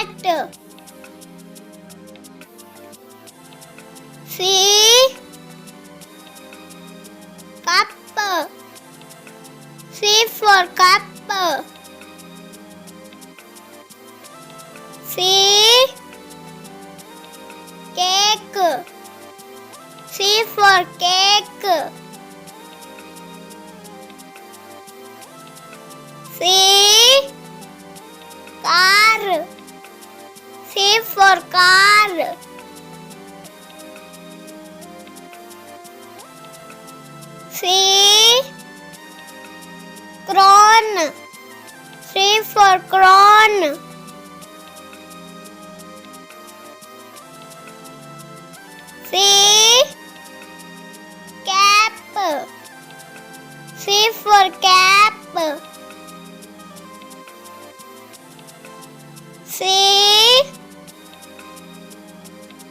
cat. C, cup. C for cup. C, cake. C for cake. C, car. C for car. C, crown. C for crown. C, cap. C for cap. C,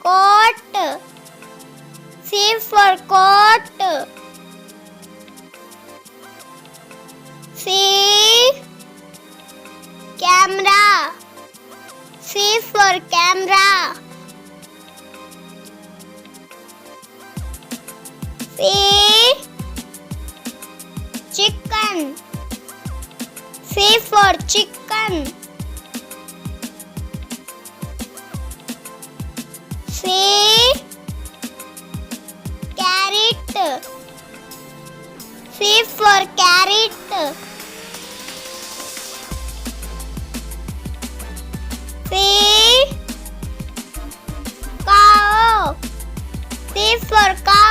coat. C for coat. C, camera. C for camera. C, chicken. C for chicken. C, carrot. C for carrot. C, cow. C for cow.